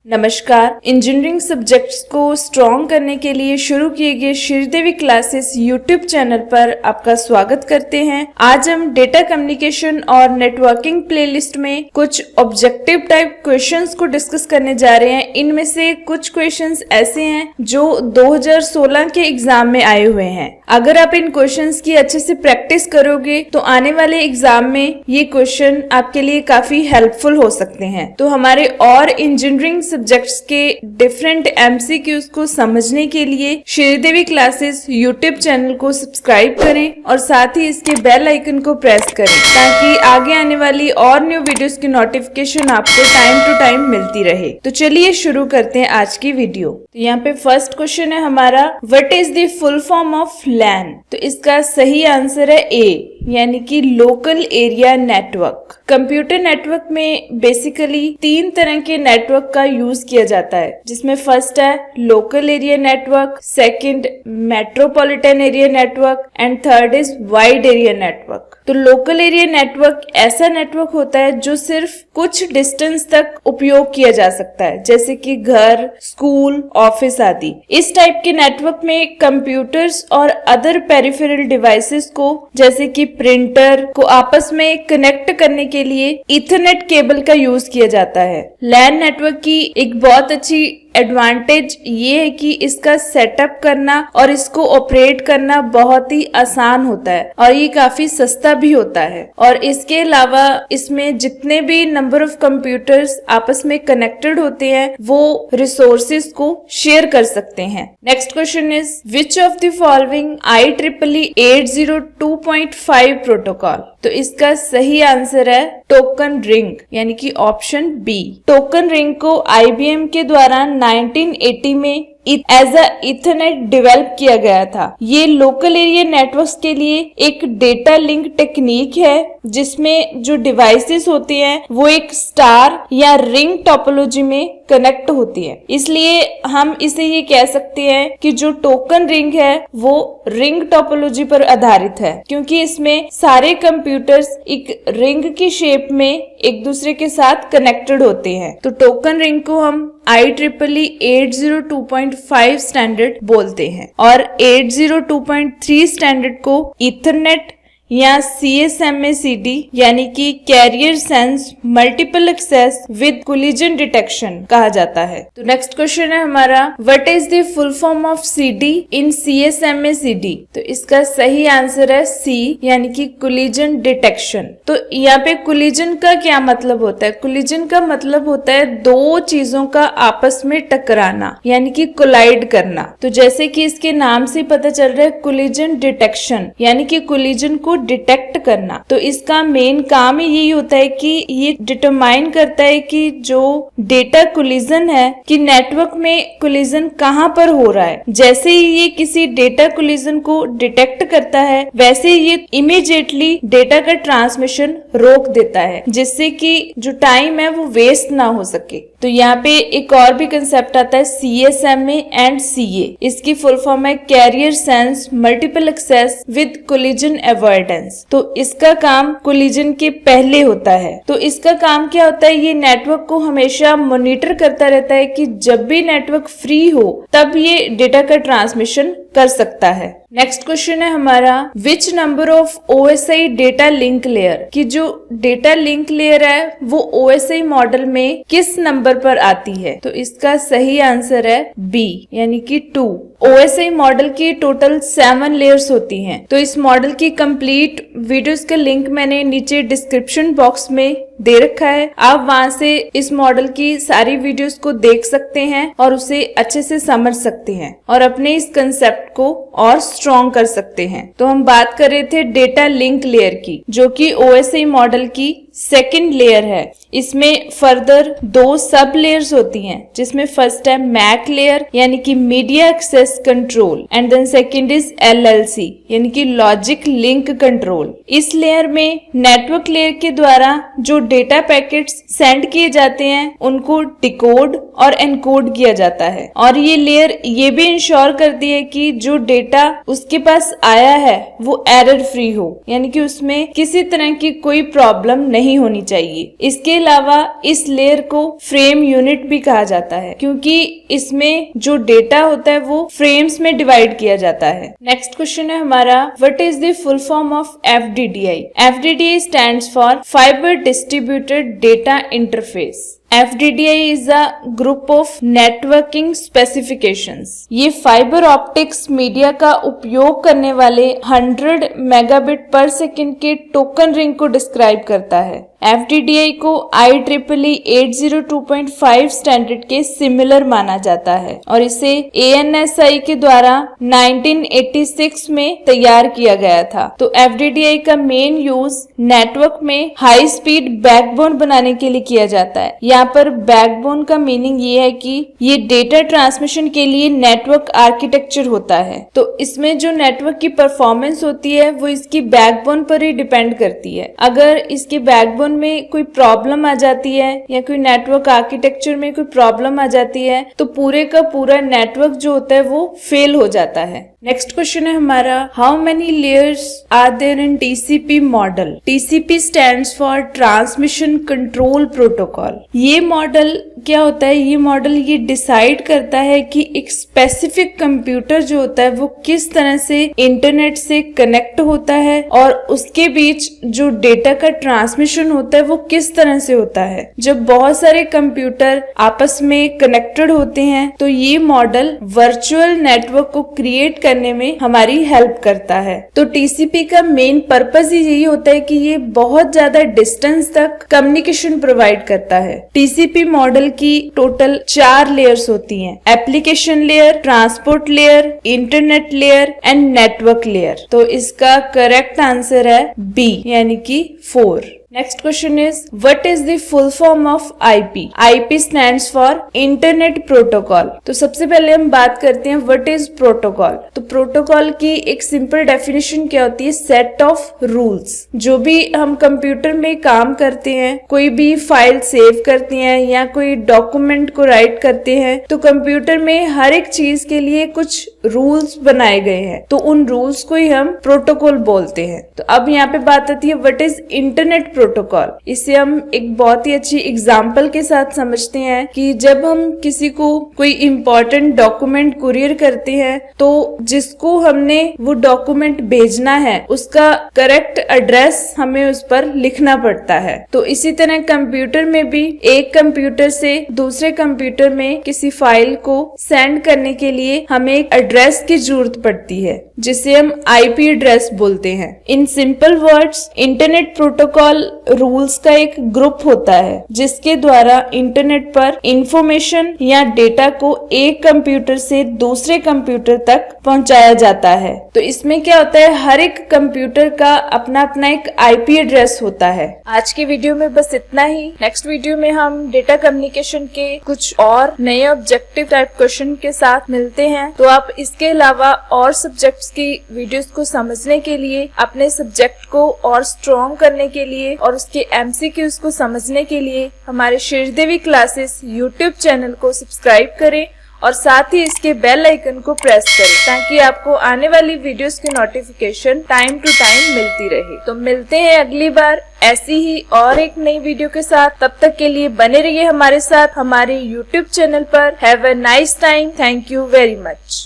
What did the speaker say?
नमस्कार। Engineering subjects को strong करने के लिए शुरू किए गए श्रीदेवी क्लासेस यूट्यूब चैनल पर आपका स्वागत करते हैं। आज हम डेटा कम्युनिकेशन और नेटवर्किंग प्लेलिस्ट में कुछ ऑब्जेक्टिव टाइप क्वेश्चंस को डिस्कस करने जा रहे हैं। इनमें से कुछ क्वेश्चंस ऐसे हैं जो 2016 के एग्जाम में आए हुए हैं। अगर आप इन क्वेश्चंस की अच्छे से प्रैक्टिस करोगे तो आने वाले एग्जाम में ये क्वेश्चन आपके लिए काफी हेल्पफुल हो सकते हैं। तो हमारे और इंजीनियरिंग सब्जेक्ट्स के डिफरेंट एमसीक्यूज को समझने के लिए श्रीदेवी क्लासेस यूट्यूब चैनल को सब्सक्राइब करें और साथ ही इसके बेल आइकन को प्रेस करें ताकि आगे आने वाली और न्यू वीडियोस की नोटिफिकेशन आपको टाइम टू टाइम मिलती रहे। तो चलिए शुरू करते हैं आज की वीडियो। तो यहाँ पे फर्स्ट क्वेश्चन है हमारा, what is the full form of LAN? तो इसका सही आंसर है ए, यानी कि local area network. Computer network में बेसिकली 3 तरह के नेटवर्क का यूज किया जाता है, जिसमें फर्स्ट है local area network, second metropolitan area network and third is wide area network. तो लोकल एरिया नेटवर्क ऐसा नेटवर्क होता है जो सिर्फ कुछ डिस्टेंस तक उपयोग किया जा सकता है, जैसे कि घर, स्कूल, ऑफिस आदि। इस टाइप के नेटवर्क में कंप्यूटर्स और अदर पेरिफेरल डिवाइसेस को, जैसे कि प्रिंटर को आपस में कनेक्ट करने के लिए ईथरनेट केबल का यूज किया जाता है। लैन नेटवर्क की एक बहुत अच्छी एडवांटेज ये है कि इसका सेटअप करना और इसको ऑपरेट करना बहुत ही आसान होता है और ये काफी सस्ता भी होता है। और इसके अलावा इसमें जितने भी नंबर ऑफ कंप्यूटर्स आपस में कनेक्टेड होते हैं वो रिसोर्सेज को शेयर कर सकते हैं। Next question is, which of the following IEEE 802.5 protocol? तो इसका सही आंसर है टोकन रिंग, यानी कि ऑप्शन बी। टोकन रिंग को IBM के द्वारा 1980 में एज अ ईथरनेट डेवलप किया गया था। ये लोकल एरिया नेटवर्क्स के लिए एक डेटा लिंक टेक्निक है जिसमें जो डिवाइसेस होती हैं वो एक स्टार या रिंग टोपोलॉजी में कनेक्ट होती है। इसलिए हम इसे ये कह सकते हैं कि जो टोकन रिंग है वो रिंग टोपोलॉजी पर आधारित है, क्योंकि इसमें सारे कंप्यूटर्स एक रिंग की शेप में एक दूसरे के साथ कनेक्टेड होते हैं। तो टोकन रिंग को हम IEEE 802.5 स्टैंडर्ड बोलते हैं और 802.3 स्टैंडर्ड को ईथरनेट या CSMACD यानी कि carrier sense multiple access with collision detection कहा जाता है। तो नेक्स्ट क्वेश्चन है हमारा, what is the full form of CD in CSMACD? तो इसका सही आंसर है C, यानी कि कोलिजन डिटेक्शन। तो यहाँ पे कोलिजन का क्या मतलब होता है? कोलिजन का मतलब होता है दो चीजों का आपस में टकराना, यानी कि कोलाइड करना। तो जैसे कि इसके नाम से पता चल रहा है कोलिजन डिटेक्शन, यानी कि कोलिजन को डिटेक्ट करना। तो इसका मेन काम यही होता है कि ये डिटरमाइन करता है कि जो डेटा कोलिजन है कि नेटवर्क में कोलिजन कहां पर हो रहा है। जैसे ही ये किसी डेटा कोलिजन को डिटेक्ट करता है वैसे ये इमीडिएटली डेटा का ट्रांसमिशन रोक देता है, जिससे कि जो टाइम है वो वेस्ट ना हो सके। तो यहाँ पे एक और भी कंसेप्ट आता है CSMA एंड CA। इसकी फुल फॉर्म है carrier sense multiple access with collision avoidance. तो इसका काम कोलिजन के पहले होता है। तो इसका काम क्या होता है, ये नेटवर्क को हमेशा मॉनिटर करता रहता है कि जब भी नेटवर्क फ्री हो तब ये डेटा का ट्रांसमिशन कर सकता है। नेक्स्ट क्वेश्चन है हमारा, which number of OSI data link layer? कि जो डेटा लिंक लेयर है वो OSI मॉडल में किस नंबर पर आती है? तो इसका सही आंसर है B, यानी कि 2। OSI मॉडल की टोटल 7 लेयर्स होती हैं। तो इस मॉडल की कंप्लीट वीडियोस का लिंक मैंने नीचे डिस्क्रिप्शन बॉक्स में दे रखा है। आप वहां से इस मॉडल की सारी वीडियोस को देख सकते हैं और उसे अच्छे से समझ सकते हैं और अपने इस कंसेप्ट को और स्ट्रॉन्ग कर सकते हैं। तो हम बात कर रहे थे डेटा लिंक लेयर की, जो कि OSI मॉडल की सेकंड लेयर है। इसमें फर्दर 2 सब लेयर्स होती हैं, जिसमें फर्स्ट है मैक लेयर, यानी कि media access control, and then second is LLC, यानी कि लॉजिक लिंक कंट्रोल। इस लेयर में नेटवर्क लेयर के द्वारा जो डेटा पैकेट्स सेंड किए जाते हैं उनको डिकोड और एनकोड किया जाता है, और ये लेयर ये भी इंश्योर करती है कि जो डेटा उसके पास आया है वो एरर फ्री हो, यानी कि उसमें किसी तरह की कोई प्रॉब्लम नहीं नहीं होनी चाहिए। इसके अलावा इस लेयर को फ्रेम यूनिट भी कहा जाता है, क्योंकि इसमें जो डेटा होता है वो फ्रेम्स में डिवाइड किया जाता है। नेक्स्ट क्वेश्चन है हमारा, what is the full form of FDDI? FDDI stands for fibre distributed data interface. FDDI is a group of networking specifications। ये फाइबर ऑप्टिक्स मीडिया का उपयोग करने वाले 100 मेगाबिट पर सेकंड के टोकन रिंग को डिस्क्राइब करता है। FDDI को IEEE 802.5 स्टैंडर्ड के सिमिलर माना जाता है और इसे ANSI के द्वारा 1986 में तैयार किया गया था। तो FDDI का मेन यूज नेटवर्क में हाई स्पीड बैकबोन बनाने के लिए किया जाता है। यहाँ पर बैकबोन का मीनिंग ये है कि ये डेटा ट्रांसमिशन के लिए नेटवर्क आर्किटेक्चर होता है। तो इसमें जो नेटवर्क की परफॉर्मेंस होती है वो इसकी बैकबोन पर ही डिपेंड करती है। अगर इसके बैकबोन में कोई प्रॉब्लम आ जाती है या कोई नेटवर्क आर्किटेक्चर में कोई प्रॉब्लम आ जाती है तो पूरे का पूरा नेटवर्क जो होता है वो फेल हो जाता है। नेक्स्ट क्वेश्चन है हमारा, how many layers are there in TCP model? TCP stands for transmission control protocol. ये मॉडल क्या होता है? ये मॉडल ये डिसाइड करता है कि एक स्पेसिफिक कंप्यूटर जो होता है वो किस तरह से इंटरनेट से कनेक्ट होता है और उसके बीच जो डेटा का ट्रांसमिशन होता है वो किस तरह से होता है। जब बहुत सारे कंप्यूटर आपस में कनेक्टेड होते हैं तो ये मॉडल वर्चुअल नेटवर्क को क्रिएट करने में हमारी हेल्प करता है। तो TCP का मेन पर्पस ही यही होता है कि ये बहुत ज्यादा डिस्टेंस तक कम्युनिकेशन प्रोवाइड करता है। TCP मॉडल की टोटल 4 लेयर्स होती हैं, application layer, transport layer, internet layer and network layer. तो इसका करेक्ट आंसर है B यानी कि 4। Next question is, what is the full form of IP? IP stands for internet protocol. तो सबसे पहले हम बात करते हैं व्हाट इज प्रोटोकॉल। तो प्रोटोकॉल की एक सिंपल डेफिनेशन क्या होती है? Set of rules. जो भी हम कंप्यूटर में काम करते हैं, कोई भी फाइल सेव करते हैं या कोई डॉक्यूमेंट को राइट करते हैं, तो कंप्यूटर में हर एक चीज के लिए कुछ रूल्स बनाए गए हैं, तो उन रूल्स को ही हम प्रोटोकॉल बोलते हैं। तो अब यहाँ पे बात आती है व्हाट इज इंटरनेट प्रोटोकॉल। इसे हम एक बहुत ही अच्छी एग्जांपल के साथ समझते हैं कि जब हम किसी को कोई इम्पोर्टेंट डॉक्यूमेंट कुरियर करते हैं तो जिसको हमने वो डॉक्यूमेंट भेजना है उसका करेक्ट एड्रेस हमें उस पर लिखना पड़ता है। तो इसी तरह कंप्यूटर में भी एक कंप्यूटर से दूसरे कंप्यूटर में किसी फाइल को सेंड करने के लिए हमें एक एड्रेस की जरूरत पड़ती है जिसे हम IP एड्रेस बोलते हैं। In simple words, internet protocol rules का एक ग्रुप होता है जिसके द्वारा इंटरनेट पर इंफॉर्मेशन या डेटा को एक कंप्यूटर से दूसरे कंप्यूटर तक पहुंचाया जाता है। तो इसमें क्या होता है, हर एक कंप्यूटर का अपना अपना एक IP एड्रेस होता है। आज की वीडियो में बस इतना ही। नेक्स्ट वीडियो में हम डेटा कम्युनिकेशन के कुछ और नए ऑब्जेक्टिव टाइप क्वेश्चन के साथ मिलते हैं। तो आप इसके अलावा और सब्जेक्ट्स की वीडियोस को समझने के लिए, अपने सब्जेक्ट को और स्ट्रॉन्ग करने के लिए और उसके MCQs को समझने के लिए हमारे श्रीदेवी क्लासेस YouTube चैनल को सब्सक्राइब करें और साथ ही इसके बेल आइकन को प्रेस करें ताकि आपको आने वाली वीडियोस की नोटिफिकेशन टाइम टू टाइम मिलती रहे। तो मिलते हैं अगली बार ऐसी ही और एक नई वीडियो के साथ। तब तक के लिए बने रहिए हमारे साथ हमारे YouTube चैनल पर। Have a nice time. Thank you very much.